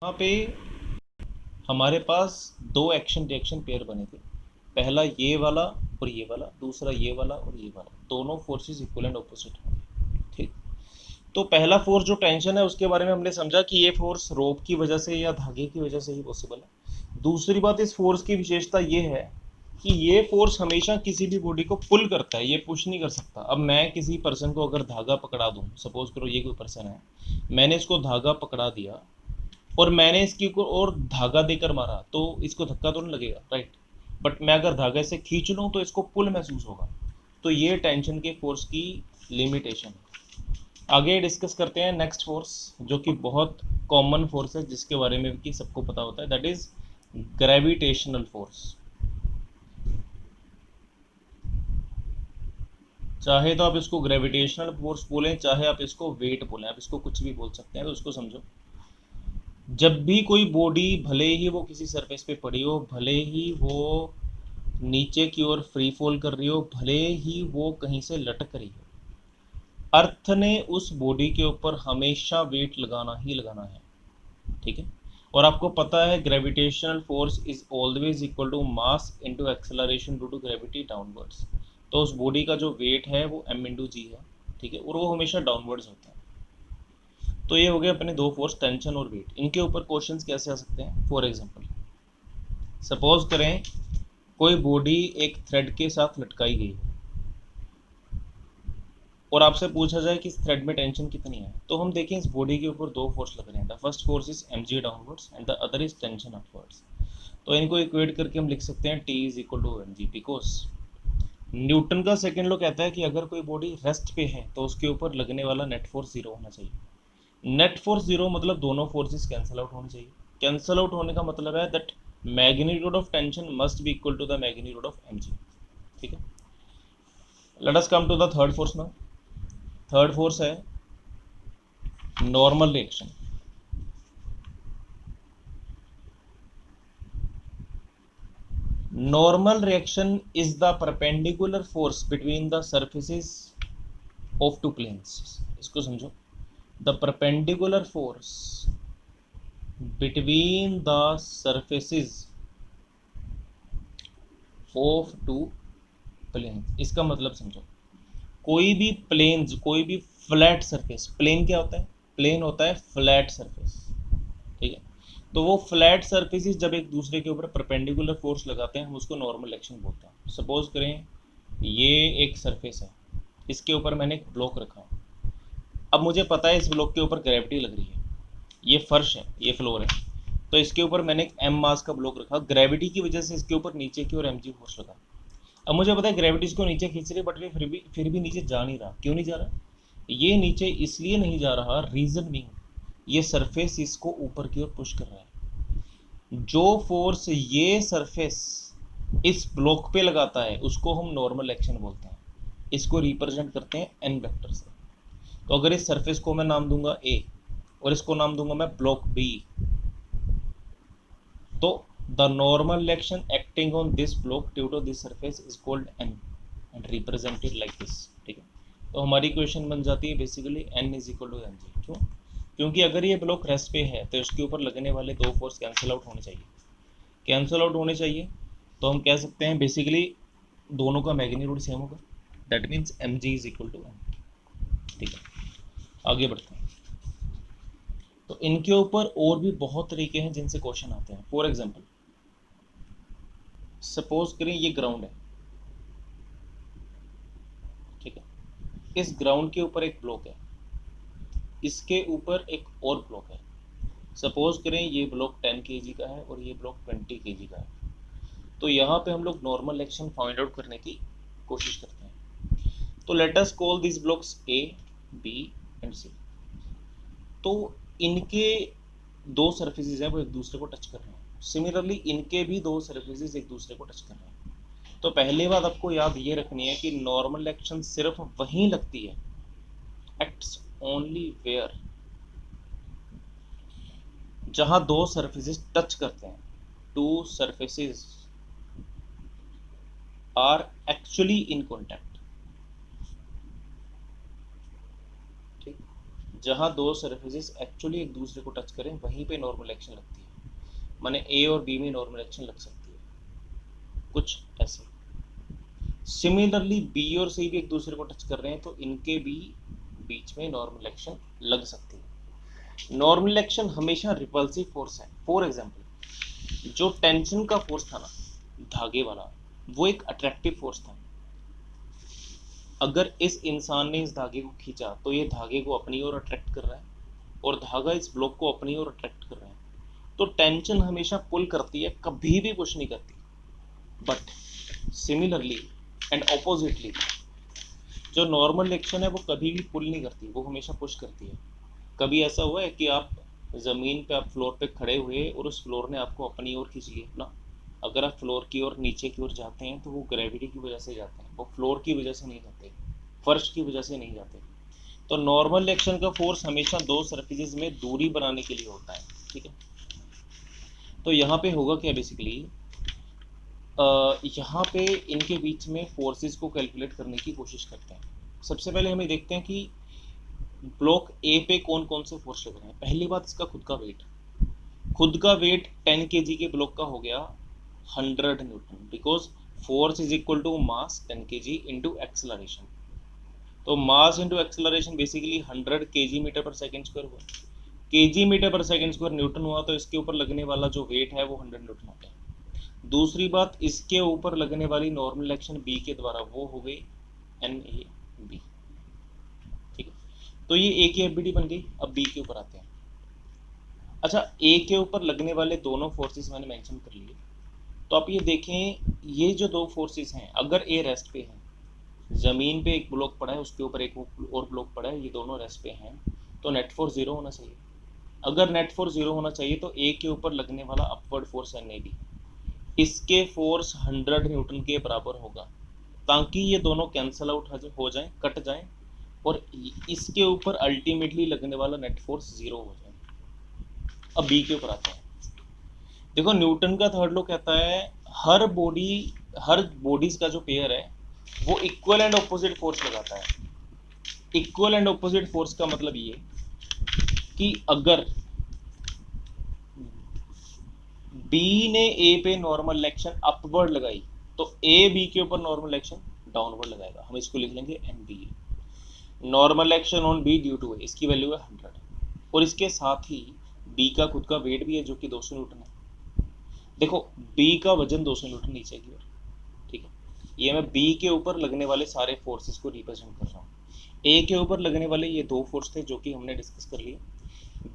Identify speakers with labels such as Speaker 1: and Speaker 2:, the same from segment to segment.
Speaker 1: यहाँ पे हमारे पास दो एक्शन रिएक्शन पेयर बने थे। पहला ये वाला और ये वाला, दूसरा ये वाला और ये वाला, दोनों फोर्सेस इक्वल एंड ऑपोजिट होंगे। ठीक। तो पहला फोर्स जो टेंशन है उसके बारे में हमने समझा कि ये फोर्स रोप की वजह से या धागे की वजह से ही पॉसिबल है। दूसरी बात, इस फोर्स की विशेषता ये है कि ये फोर्स हमेशा किसी भी बॉडी को पुल करता है, ये पुश नहीं कर सकता। अब मैं किसी पर्सन को अगर धागा पकड़ा दूं, सपोज करो ये कोई पर्सन है, मैंने इसको धागा पकड़ा दिया और मैंने इसकी को और धागा देकर मारा, तो इसको धक्का तो नहीं लगेगा, राइट। बट मैं अगर धागे से खींच लूँ तो इसको पुल महसूस होगा। तो ये टेंशन के फोर्स की लिमिटेशन है। आगे डिस्कस करते हैं नेक्स्ट फोर्स, जो कि बहुत कॉमन फोर्स है, जिसके बारे में भी सबको पता होता है, दैट इज ग्रेविटेशनल फोर्स। चाहे तो आप इसको ग्रेविटेशनल फोर्स बोलें, चाहे आप इसको वेट बोलें, आप इसको कुछ भी बोल सकते हैं। तो उसको समझो, जब भी कोई बॉडी, भले ही वो किसी सरफेस पे पड़ी हो, भले ही वो नीचे की ओर फ्री फॉल कर रही हो, भले ही वो कहीं से लटक रही हो, अर्थ ने उस बॉडी के ऊपर हमेशा वेट लगाना ही लगाना है। ठीक है। और आपको पता है gravitational force is always equal to mass into acceleration due to gravity downwards. तो उस बॉडी का जो वेट है वो m इंटू जी है। ठीक है। और वो हमेशा डाउनवर्ड्स होता है। तो ये हो गए अपने दो फोर्स, टेंशन और वेट। इनके ऊपर क्वेश्चंस कैसे आ सकते हैं? फॉर एग्जांपल, सपोज करें कोई बॉडी एक थ्रेड के साथ लटकाई गई है और आपसे पूछा जाए कि इस थ्रेड में टेंशन कितनी है, तो हम देखें इस बॉडी के ऊपर दो फोर्स लग रहे हैं। The first force is mg downwards and the other is tension upwards. तो इनको इक्वेट करके हम लिख सकते हैं T is equal to mg, because Newton का सेकेंड लॉ कहता है कि अगर कोई बॉडी रेस्ट पे है तो उसके ऊपर लगने वाला नेट फोर्स जीरो होना चाहिए। नेट फोर्स जीरो मतलब दोनों फोर्सेस कैंसिल आउट होने चाहिए। कैंसिल आउट होने का मतलब है that magnitude of tension must be equal to the magnitude of mg। ठीक है। Let us come to the third force now. Third force है normal reaction. Normal reaction is the perpendicular force between the surfaces of two planes. इसको समझो, the perpendicular force between the surfaces of two planes. इसका मतलब समझो, कोई भी planes, कोई भी फ्लैट सरफेस, प्लेन क्या होता है? प्लेन होता है फ्लैट सरफेस। ठीक है। तो वो फ्लैट सरफेसेस जब एक दूसरे के ऊपर परपेंडिकुलर फोर्स लगाते हैं, हम उसको नॉर्मल एक्शन बोलते हैं। सपोज करें ये एक सरफेस है, इसके ऊपर मैंने एक ब्लॉक रखा है। अब मुझे पता है इस ब्लॉक के ऊपर ग्रेविटी लग रही है, ये फर्श है, ये फ्लोर है, तो इसके ऊपर मैंने एक m मास का ब्लॉक रखा। ग्रेविटी की वजह से इसके ऊपर नीचे की ओर mg फोर्स लगा। अब मुझे पता है ग्रेविटी इसको नीचे खींच रही है, बट फिर भी नीचे जा नहीं रहा। क्यों नहीं जा रहा? ये नीचे इसलिए नहीं जा रहा, रीजन बीइंग ये सरफेस इसको ऊपर की ओर पुश कर रहा है। जो फोर्स ये सरफेस इस ब्लॉक पे लगाता है उसको हम नॉर्मल एक्शन बोलते हैं। इसको रिप्रेजेंट करते हैं एन वेक्टर से। तो अगर इस सरफेस को मैं नाम दूंगा ए और इसको नाम दूंगा मैं ब्लॉक बी, तो the normal action acting on this block due to this surface is called N and represented like this. ठीक है। तो हमारी क्वेश्चन बन जाती है basically N is equal to M G. क्यों? क्योंकि अगर ये ब्लॉक रेस्ट पे है तो इसके ऊपर लगने वाले दो फोर्स कैंसिल आउट होने चाहिए। कैंसिल आउट होने चाहिए तो हम कह सकते हैं बेसिकली दोनों का मैग्नीट्यूड सेम होगा। That means M G is equal to M. ठीक है। आगे बढ़ते हैं। तो इनके ऊपर और भी बहुत तरीके हैं जिनसे क्वेश्चन आते हैं। फॉर एग्जाम्पल, सपोज करें ये ग्राउंड है। ठीक है। इस ग्राउंड के ऊपर एक ब्लॉक है, इसके ऊपर एक और ब्लॉक है। सपोज करें ये ब्लॉक 10 kg का है और ये ब्लॉक 20 kg का है। तो यहाँ पे हम लोग नॉर्मल एक्शन फाइंड आउट करने की कोशिश करते हैं। तो let us call this blocks A, B and C. तो इनके दो सर्फेसिस हैं, वो एक दूसरे को टच कर रहे हैं। सिमिलरली इनके भी दो सर्फेसिस एक दूसरे को टच कर रहे हैं। तो पहली बात आपको याद ये रखनी है कि नॉर्मल एक्शन सिर्फ वहीं लगती है, एक्ट्स ओनली वेयर, जहां दो सर्फेसिस टच करते हैं। Two surfaces are actually in contact. ठीक। जहाँ दो सरफेसेस एक्चुअली एक दूसरे को टच करें वहीं पे नॉर्मल एक्शन लगती है, माने ए और बी में नॉर्मल एक्शन लग सकती है, कुछ ऐसे। सिमिलरली बी और सी भी एक दूसरे को टच कर रहे हैं तो इनके भी बीच में नॉर्मल एक्शन लग सकती है। नॉर्मल एक्शन हमेशा रिपल्सिव फोर्स है। फॉर एग्जांपल जो टेंशन का फोर्स था ना, धागे वाला, वो एक अट्रैक्टिव फोर्स था। अगर इस इंसान ने इस धागे को खींचा तो ये धागे को अपनी ओर अट्रैक्ट कर रहा है और धागा इस ब्लॉक को अपनी ओर अट्रैक्ट कर रहा है। तो टेंशन हमेशा पुल करती है, कभी भी पुश नहीं करती। बट सिमिलरली एंड ऑपोजिटली जो नॉर्मल एक्शन है वो कभी भी पुल नहीं करती, वो हमेशा पुश करती है। कभी ऐसा हुआ है कि आप ज़मीन पे, आप फ्लोर पे खड़े हुए और उस फ्लोर ने आपको अपनी ओर खींच लिया ना? अगर आप फ्लोर की ओर नीचे की ओर जाते हैं तो वो ग्रेविटी की वजह से जाते हैं, वो फ्लोर की वजह से नहीं जाते, फर्श की वजह से नहीं जाते। तो नॉर्मल एक्शन का फोर्स हमेशा दो सरफेसेस में दूरी बनाने के लिए होता है, ठीक है। तो यहाँ पे होगा क्या बेसिकली, यहाँ पे इनके बीच में फोर्सेस को कैलकुलेट करने की कोशिश करते हैं। सबसे पहले हमें देखते हैं कि ब्लॉक ए पे कौन कौन से फोर्स लग रहे हैं। पहली बात, इसका खुद का वेट। खुद का वेट 10 kg के ब्लॉक का हो गया 100 newton, because force is equal to mass 10 kg into acceleration. तो mass into acceleration basically 100 kg metre per second square हुआ, kg metre per second square newton हुआ, तो इसके ऊपर लगने वाला जो वेट है वो 100 न्यूटन हो गया। दूसरी बात, इसके ऊपर लगने वाली नॉर्मल एक्शन बी के द्वारा वो हो गई NAB, ठीक है। तो ये ए की एफबीडी बन गई। अब बी के ऊपर आते हैं। अच्छा, ए के ऊपर लगने वाले दोनों फोर्सेस मैंने मेंशन कर लिए। तो आप ये देखें, ये जो दो फोर्सेस हैं, अगर ए रेस्ट पे है, ज़मीन पे एक ब्लॉक पड़ा है, उसके ऊपर एक और ब्लॉक पड़ा है, ये दोनों रेस्ट पे हैं, तो नेट फोर्स 0 होना चाहिए। अगर नेट फोर्स 0 होना चाहिए तो ए के ऊपर लगने वाला अपवर्ड फोर्स NAB, इसके फोर्स 100 न्यूटन के बराबर होगा, ताकि ये दोनों कैंसल आउट हो जाएं, कट जाएं, और इसके ऊपर अल्टीमेटली लगने वाला नेट फोर्स 0 हो जाए। अब बी के ऊपर आता है। देखो, न्यूटन का थर्ड लॉ कहता है हर बॉडीज का जो पेयर है वो इक्वल एंड ऑपोजिट फोर्स लगाता है। इक्वल एंड ऑपोजिट फोर्स का मतलब ये कि अगर बी ने ए पे नॉर्मल एक्शन अपवर्ड लगाई तो ए बी के ऊपर नॉर्मल एक्शन डाउनवर्ड लगाएगा। हम इसको लिख लेंगे NBA, normal action on B due to A, इसकी वैल्यू है 100। और इसके साथ ही बी का खुद का वेट भी है जो कि 200 न्यूटन है। देखो, बी का वजन 200 न्यूटन नीचे की ओर, ठीक है। ये मैं बी के ऊपर लगने वाले सारे फोर्सेस को रिप्रेजेंट कर रहा हूँ। ए के ऊपर लगने वाले ये दो फोर्स थे जो कि हमने डिस्कस कर लिए।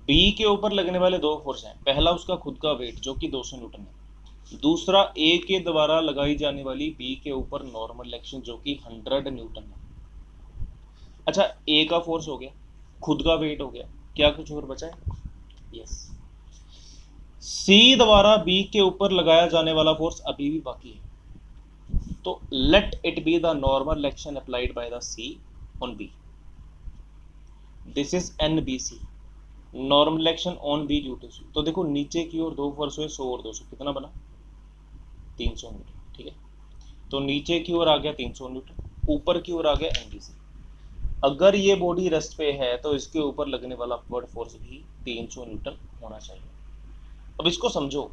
Speaker 1: बी के ऊपर लगने वाले दो फोर्स हैं, पहला उसका खुद का वेट जो कि 200 न्यूटन है, दूसरा ए के द्वारा लगाई जाने वाली बी के ऊपर नॉर्मल एक्शन जो कि 100 न्यूटन है। अच्छा, ए का फोर्स हो गया, खुद का वेट हो गया, क्या कुछ और बचा है? यस, सी द्वारा बी के ऊपर लगाया जाने वाला फोर्स अभी भी बाकी है। तो let it be the normal action applied by the C on B, this is NBC, normal action on B due to C. तो देखो, नीचे की ओर दो फोर्स हुए, 100 और 200, कितना बना? 300 न्यूटन, ठीक है। तो नीचे की ओर आ गया 300 न्यूटन, ऊपर की ओर आ गया NBC। अगर ये बॉडी रेस्ट पे है तो इसके ऊपर लगने वाला अपवर्ड फोर्स भी 300 न्यूटन होना चाहिए। अब इसको समझो,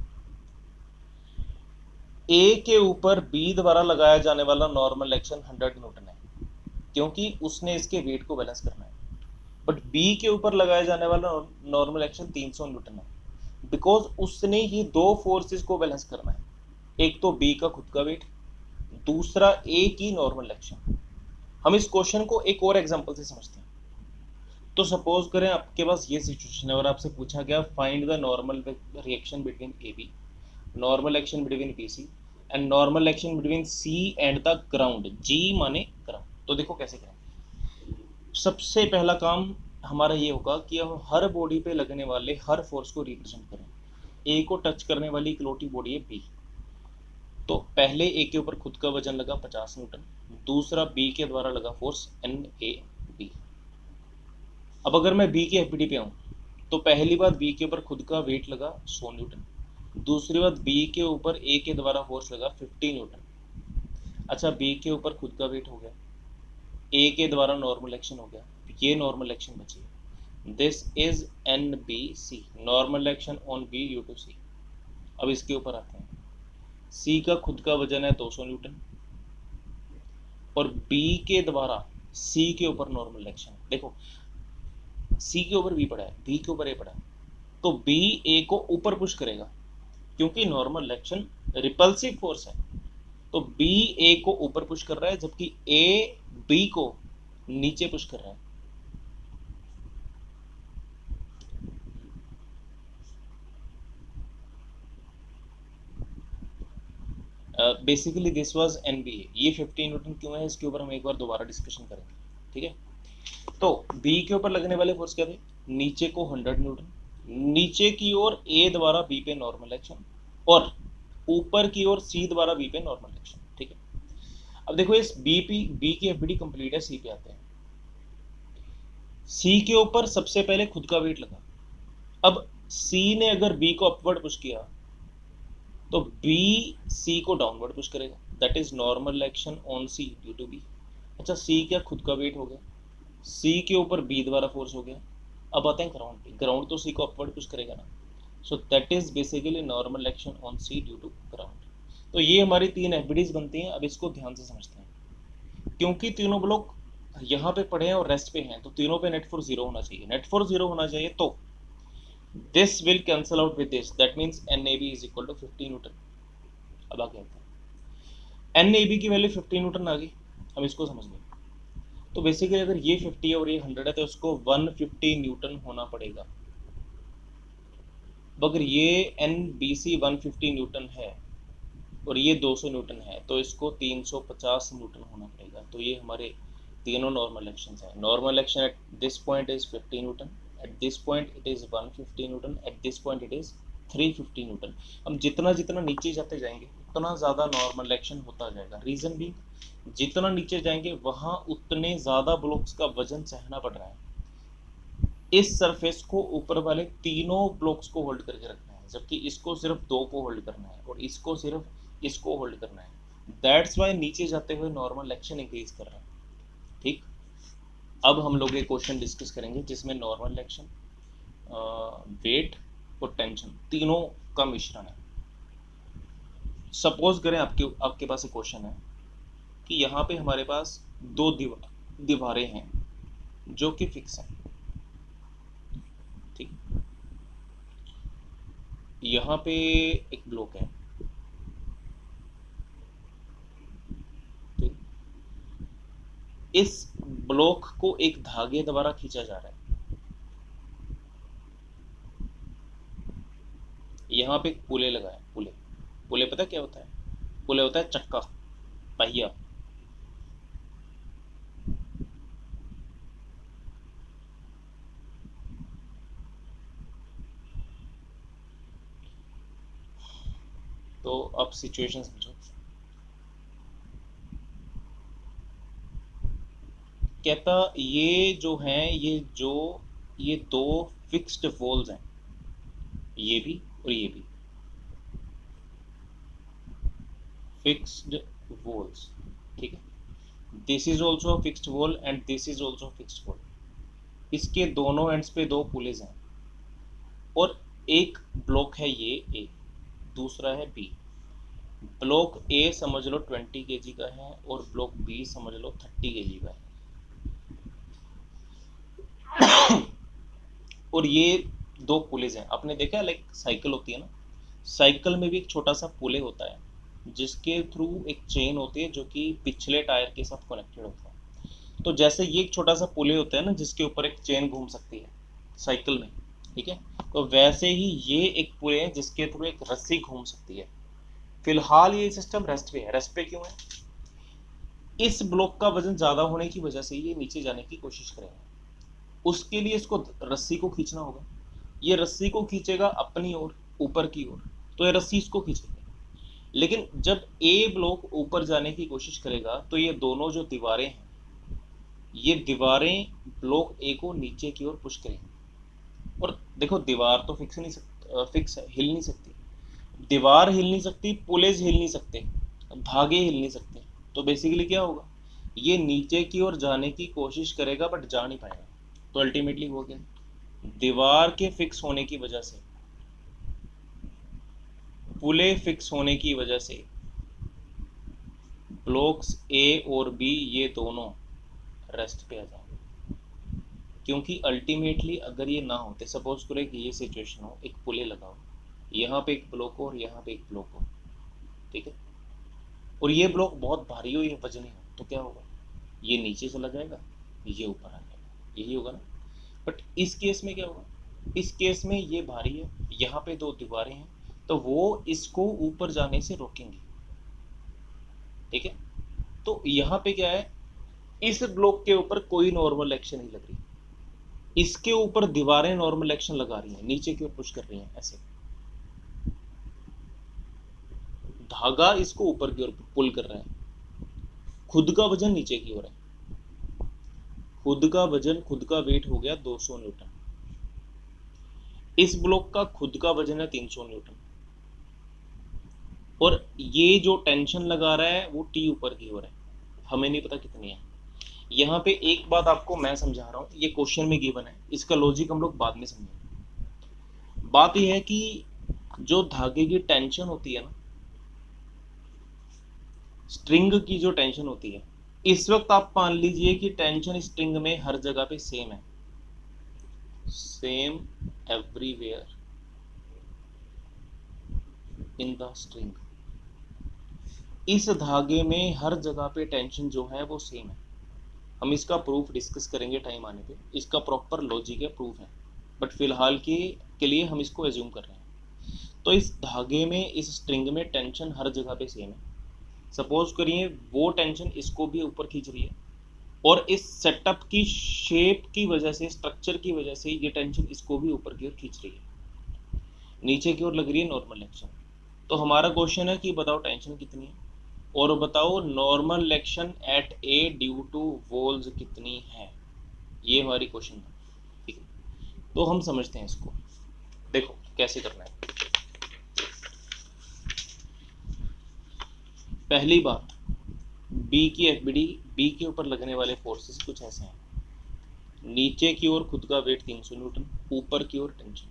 Speaker 1: ए के ऊपर बी द्वारा लगाया जाने वाला नॉर्मल एक्शन 100 न्यूटन है क्योंकि उसने इसके वेट को बैलेंस करना है। बट बी के ऊपर लगाया जाने वाला नॉर्मल एक्शन 300 न्यूटन है बिकॉज उसने ये दो फोर्सेस को बैलेंस करना है, एक तो बी का खुद का वेट, दूसरा ए की नॉर्मल एक्शन। हम इस क्वेश्चन को एक और एग्जांपल से समझते हैं। तो सपोज करें आपके पास ये सिचुएशन है और आपसे पूछा गया find the normal reaction between AB, normal action between BC and normal action between C and the ground, G माने ग्राउंड। तो देखो कैसे करें। सबसे पहला काम हमारा ये होगा कि हम हर बॉडी पे लगने वाले हर फोर्स को रिप्रेजेंट करें। ए को टच करने वाली इकलौती बॉडी है बी, तो पहले ए के ऊपर खुद का वजन लगा 50 न्यूटन, दूसरा बी के द्वारा लगा फोर्स NAB। अब अगर मैं बी की एफबीडी पे आऊँ तो पहली बात, बी के ऊपर खुद का वेट लगा 100 न्यूटन, दूसरी बात बी के ऊपर ए के द्वारा फोर्स लगा 50 न्यूटन। अच्छा, बी के ऊपर खुद का वेट हो गया, ए के द्वारा नॉर्मल एक्शन हो गया, ये नॉर्मल एक्शन बची। This is N B C, normal action on B due to C. अब इसके ऊपर आते हैं, सी का खुद का वजन है 200 न्यूटन और बी के द्वारा सी के ऊपर नॉर्मल एक्शन। देखो सी के ऊपर बी पड़ा है, बी के ऊपर ए पड़ा है, तो बी ए को ऊपर पुश करेगा क्योंकि नॉर्मल एक्शन रिपल्सिव फोर्स है, तो बी ए को ऊपर पुश कर रहा है जबकि ए बी को नीचे पुश कर रहा है। Basically this was NBA. ये 15 न्यूटन क्यों है इसके ऊपर हम एक बार दोबारा डिस्कशन करेंगे, ठीक है। तो बी के ऊपर लगने वाले फोर्स क्या थे, नीचे को 100 न्यूटन, नीचे की ओर ए द्वारा बी पे नॉर्मल एक्शन और ऊपर की ओर सी द्वारा बी पे नॉर्मल एक्शन, ठीक है। अब देखो इस बी की एफबीडी कंप्लीट है, सी पे आते हैं। सी के ऊपर सबसे पहले खुद का वेट लगा, अब सी ने अगर बी को अपवर्ड पुश किया तो बी सी को डाउनवर्ड पुश करेगा, that is normal action on C due to B. अच्छा सी क्या खुद का वेट हो गया, सी के ऊपर बी द्वारा फोर्स हो गया। अब आते हैं ग्राउंड पे, ग्राउंड तो सी को अपवर्ड पुश करेगा ना, so that is basically normal action on C due to ground. तो ये हमारी 3 एफबीडीज बनती हैं। अब इसको ध्यान से समझते हैं, क्योंकि तीनों ब्लॉक यहाँ पे पड़े हैं और रेस्ट पे हैं, तो तीनों पे नेट फोर्स 0 होना चाहिए, नेट फोर्स 0 होना चाहिए। तो this will cancel out with this, that means NAB is equal to 50 Newton. अब आगे आते हैं, NAB की वैल्यू 50 न्यूटन आ गई, हम इसको समझ लें। तो बेसिकली अगर ये 50 है और ये 100 है तो इसको 150 न्यूटन होना पड़ेगा। अगर ये NBC 150 न्यूटन है और ये 200 न्यूटन है तो इसको 350 न्यूटन होना पड़ेगा। तो ये हमारे तीनों नॉर्मल एक्शंस हैं। Normal action at this point is 50 Newton, at this point it is 150 Newton, at this point it is 350 Newton. हम जितना जितना नीचे जाते जाएंगे उतना ज़्यादा नॉर्मल एक्शन होता जाएगा। रीज़न भी जितना नीचे जाएंगे वहाँ उतने ज़्यादा ब्लॉक्स का वजन सहना पड़ रहा है। इस सरफेस को ऊपर वाले तीनों ब्लॉक्स को होल्ड करके रखना है, जबकि इसको सिर्फ 2 को होल्ड करना है और इसको सिर्फ इसको होल्ड करना है। दैट्स वाई नीचे जाते हुए नॉर्मल एक्शन इंक्रीज कर रहा है, ठीक। अब हम लोग एक क्वेश्चन डिस्कस करेंगे जिसमें नॉर्मल एक्शन, वेट और टेंशन तीनों का मिश्रण है। सपोज करें आपके पास एक क्वेश्चन है कि यहाँ पे हमारे पास 2 दीवारें हैं जो कि फिक्स हैं, ठीक। यहाँ पे एक ब्लॉक है, ठीक। इस ब्लॉक को एक धागे द्वारा खींचा जा रहा है। यहाँ पे एक पुले लगा है, पुले पता क्या होता है, पुले होता है चक्का, पहिया। तो अब सिचुएशन समझो, कहता ये जो हैं ये 2 फिक्स्ड वॉल्स हैं, ये भी और ये भी फिक्स्ड वॉल्स, ठीक है। This is also fixed wall and this is also fixed wall. इसके दोनों एंड्स पे 2 पुलेज हैं और एक ब्लॉक है ये ए, दूसरा है बी। ब्लॉक ए समझ लो 20 kg का है और ब्लॉक बी समझ लो 30 kg का है। और ये 2 पुलेज हैं। आपने देखा लाइक साइकिल होती है ना, साइकिल में भी एक छोटा सा पुले होता है जिसके थ्रू एक चेन होती है जो कि पिछले टायर के साथ कनेक्टेड होता है। तो जैसे ये एक छोटा सा पुले होता है ना जिसके ऊपर एक चेन घूम सकती है साइकिल में, ठीक है, तो वैसे ही ये एक पुले है जिसके थ्रू एक रस्सी घूम सकती है। फिलहाल ये सिस्टम रेस्ट पे है। रेस्ट पे क्यों है, इस ब्लॉक का वजन ज़्यादा होने की वजह से ये नीचे जाने की कोशिश करेगा। उसके लिए इसको रस्सी को खींचना होगा, ये रस्सी को खींचेगा अपनी ओर ऊपर की ओर, तो ये रस्सी इसको खींचेगी। लेकिन जब ए ब्लॉक ऊपर जाने की कोशिश करेगा तो ये दोनों जो दीवारें हैं, ये दीवारें ब्लॉक ए को नीचे की ओर पुश करेंगी। और देखो दीवार तो फिक्स है, हिल नहीं सकती, दीवार हिल नहीं सकती, पुलेज हिल नहीं सकते, धागे हिल नहीं सकते। तो बेसिकली क्या होगा, ये नीचे की ओर जाने की कोशिश करेगा बट जा नहीं पाएगा। तो अल्टीमेटली हो गया दीवार के फिक्स होने की वजह से, पुले फिक्स होने की वजह से ब्लॉक्स ए और बी ये दोनों रेस्ट पे आ जाएंगे। क्योंकि अल्टीमेटली अगर ये ना होते, सपोज करें कि ये सिचुएशन हो, एक पुले लगाओ, यहाँ पे एक ब्लॉक हो और यहाँ पे एक ब्लॉक हो, ठीक है, और ये ब्लॉक बहुत भारी हो, ये वजनी हो, तो क्या होगा, ये नीचे चला जाएगा, ये ऊपर आ जाएगा, यही होगा ना। बट इस केस में क्या होगा, इस केस में ये भारी है, यहाँ पे दो दीवारें हैं, तो वो इसको ऊपर जाने से रोकेंगे, ठीक है। तो यहाँ पे क्या है, इस ब्लॉक के ऊपर कोई नॉर्मल एक्शन नहीं लग रही, इसके ऊपर दीवारें नॉर्मल एक्शन लगा रही हैं, नीचे की ओर पुश कर रही हैं, ऐसे धागा इसको ऊपर की ओर पुल कर रहा है, खुद का वजन नीचे की ओर है, खुद का वजन, खुद का वेट हो गया 200 न्यूटन, इस ब्लॉक का खुद का वजन है 300 न्यूटन, और ये जो टेंशन लगा रहा है वो टी ऊपर की ओर है, हमें नहीं पता कितनी है। यहाँ पे एक बात आपको मैं समझा रहा हूँ, ये क्वेश्चन में गिवन है, इसका लॉजिक हम लोग बाद में समझेंगे। बात यह है कि जो धागे की टेंशन होती है ना, स्ट्रिंग की जो टेंशन होती है, इस वक्त आप मान लीजिए कि टेंशन स्ट्रिंग में हर जगह पे सेम है, same everywhere in the string, इस धागे में हर जगह पे टेंशन जो है वो सेम है। हम इसका प्रूफ डिस्कस करेंगे टाइम आने पे, इसका प्रॉपर लॉजिक है, प्रूफ है, बट फिलहाल के लिए हम इसको एज्यूम कर रहे हैं। तो इस धागे में, इस स्ट्रिंग में टेंशन हर जगह पे सेम है। सपोज करिए वो टेंशन इसको भी ऊपर खींच रही है, और इस सेटअप की शेप की वजह से, स्ट्रक्चर की वजह से ये टेंशन इसको भी ऊपर की ओर खींच रही है, नीचे की ओर लग रही है नॉर्मल एक्शन। तो हमारा क्वेश्चन है कि बताओ टेंशन कितनी है, और बताओ normal action at A due to walls कितनी है, ये हमारी क्वेश्चन है, ठीक है। तो हम समझते हैं इसको, देखो कैसे करना है। पहली बात, बी की एफबीडी, बी के ऊपर लगने वाले फोर्सेस कुछ ऐसे हैं, नीचे की ओर खुद का वेट 300 न्यूटन, ऊपर की ओर टेंशन।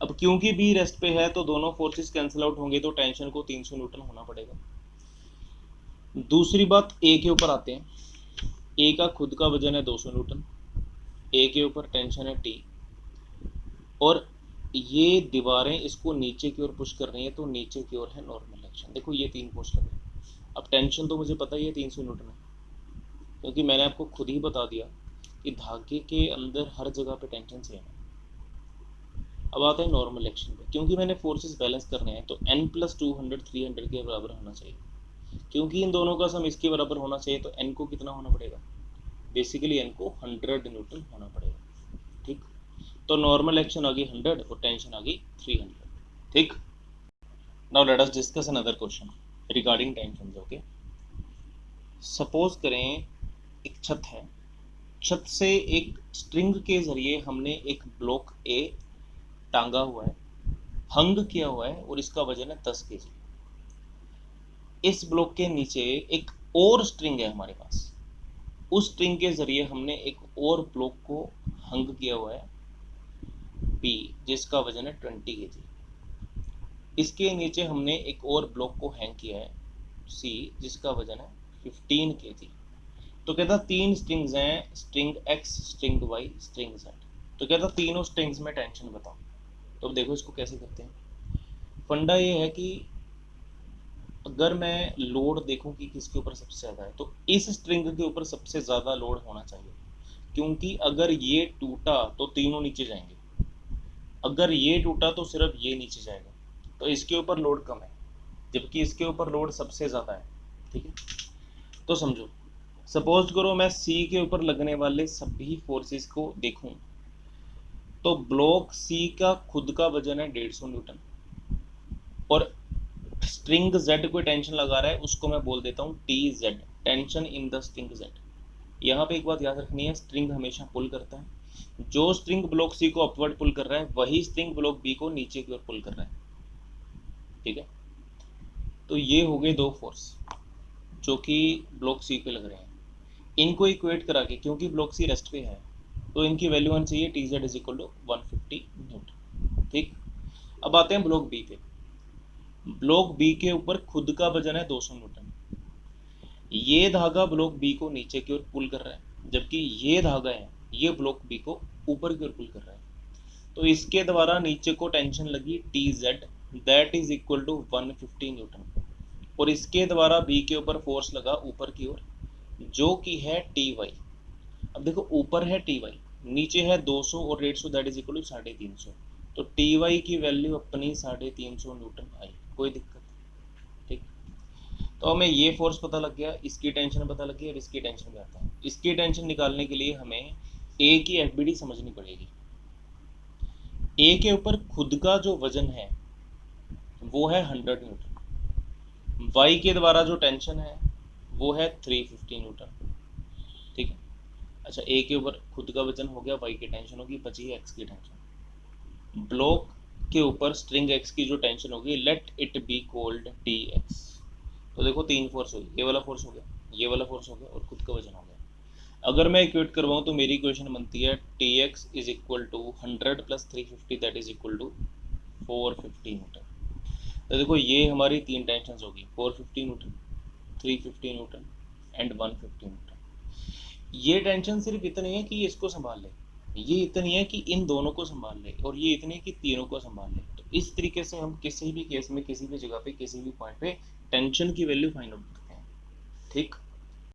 Speaker 1: अब क्योंकि बी रेस्ट पे है तो दोनों फोर्सेस कैंसिल आउट होंगे, तो टेंशन को 300 न्यूटन होना पड़ेगा। दूसरी बात, ए के ऊपर आते हैं, ए का खुद का वजन है 200 न्यूटन, ए के ऊपर टेंशन है टी, और ये दीवारें इसको नीचे की ओर पुश कर रही हैं, तो नीचे की ओर है नॉर्मल एक्शन। देखो ये 3 फोर्स लगे, अब टेंशन तो मुझे पता ही है 300 न्यूटन है, क्योंकि मैंने आपको खुद ही बता दिया कि धागे के अंदर हर जगह पे टेंशन सेम है। अब आता है नॉर्मल एक्शन पे, क्योंकि मैंने फोर्सेस बैलेंस करने हैं, तो n प्लस 200 300 के बराबर होना चाहिए, क्योंकि इन दोनों का सम इसके बराबर होना चाहिए, तो n को कितना होना पड़ेगा, बेसिकली n को 100 न्यूटन होना पड़ेगा, ठीक। तो नॉर्मल एक्शन आ गई 100 और टेंशन आ गई 300, ठीक। Now let us discuss another question regarding tension. Okay, suppose करें एक छत है, छत से एक स्ट्रिंग के जरिए हमने एक ब्लॉक ए टांगा हुआ है, हंग किया हुआ है, और इसका वजन है 10 kg। इस ब्लॉक के नीचे एक और स्ट्रिंग है हमारे पास, उस स्ट्रिंग के जरिए हमने एक और ब्लॉक को हंग किया हुआ है बी, जिसका वजन है 20 kg। इसके नीचे हमने एक और ब्लॉक को हैंग किया है सी, जिसका वजन है 15 kg। तो कहता 3 स्ट्रिंग्स हैं, string X, string Y, string Z. तो कहता तीनों स्ट्रिंग्स में टेंशन बताओ। तो अब देखो इसको कैसे करते हैं। फंडा ये है कि अगर मैं लोड देखूं कि किसके ऊपर सबसे ज़्यादा है, तो इस स्ट्रिंग के ऊपर सबसे ज़्यादा लोड होना चाहिए, क्योंकि अगर ये टूटा तो तीनों नीचे जाएंगे, अगर ये टूटा तो सिर्फ ये नीचे जाएगा, तो इसके ऊपर लोड कम है, जबकि इसके ऊपर लोड सबसे ज़्यादा है, ठीक है। तो समझो, सपोज करो मैं सी के ऊपर लगने वाले सभी फोर्सेस को देखूं, तो ब्लॉक सी का खुद का वजन है 150 न्यूटन, और स्ट्रिंग जेड को टेंशन लगा रहा है, उसको मैं बोल देता हूँ T Z, tension in the string Z. यहाँ पे एक बात याद रखनी है, स्ट्रिंग हमेशा पुल करता है, जो स्ट्रिंग ब्लॉक सी को अपवर्ड पुल कर रहा है वही स्ट्रिंग ब्लॉक बी को नीचे की ओर पुल कर रहा है, ठीक है। तो ये हो गए दो फोर्स जो कि ब्लॉक सी पे लग रहे हैं, इनको इक्वेट करा के, क्योंकि ब्लॉक सी रेस्ट पे है, तो इनकी वैल्यू आनी चाहिए T Z is equal to 150 newton. ठीक, अब आते हैं ब्लॉक बी पे। ब्लॉक बी के ऊपर खुद का वजन है 200 न्यूटन। ये धागा ब्लॉक बी को नीचे की ओर पुल कर रहा है, जबकि ये धागा है ये ब्लॉक बी को ऊपर की ओर पुल कर रहा है। तो इसके द्वारा नीचे को टेंशन लगी T Z, that is equal to 150 newton, और इसके द्वारा बी के ऊपर फोर्स लगा ऊपर की ओर जो कि है टी वाई। अब देखो ऊपर है टी वाई, नीचे है 200 और 150, दैट इज इक्वल टू 350। तो टी वाई की वैल्यू अपनी 350 न्यूटन आई, कोई दिक्कत। ठीक, तो हमें ये फोर्स पता लग गया, इसकी टेंशन पता लग गई, और इसकी टेंशन भी आता है। इसकी टेंशन निकालने के लिए हमें ए की एफबीडी समझनी पड़ेगी। ए के ऊपर खुद का जो वजन है वो है 100 न्यूटन, वाई के द्वारा जो टेंशन है वो है 350 न्यूटन। ठीक है, अच्छा ए के ऊपर खुद का वजन हो गया, वाई की टेंशन होगी, बची है एक्स की टेंशन। ब्लॉक के ऊपर स्ट्रिंग एक्स की जो टेंशन होगी, late it be called T x. तो देखो तीन फोर्स हो गई, ये वाला फोर्स हो गया, ये वाला फोर्स हो गया, और खुद का वजन हो गया। अगर मैं इक्वेट करवाऊँ तो मेरी इक्वेशन बनती है T X is equal to 100 plus 350, that is equal to 450 newton. तो देखो ये हमारी तीन टेंशन होगी, 450 न्यूटन, 350 न्यूटन एंड 150 न्यूटन। ये टेंशन सिर्फ इतनी है कि ये इसको संभाल ले, ये इतनी है कि इन दोनों को संभाल ले, और ये इतनी है कि तीनों को संभाल ले। तो इस तरीके से हम किसी भी केस में किसी भी जगह पे किसी भी पॉइंट पे टेंशन की वैल्यू फाइंड आउट करते हैं। ठीक,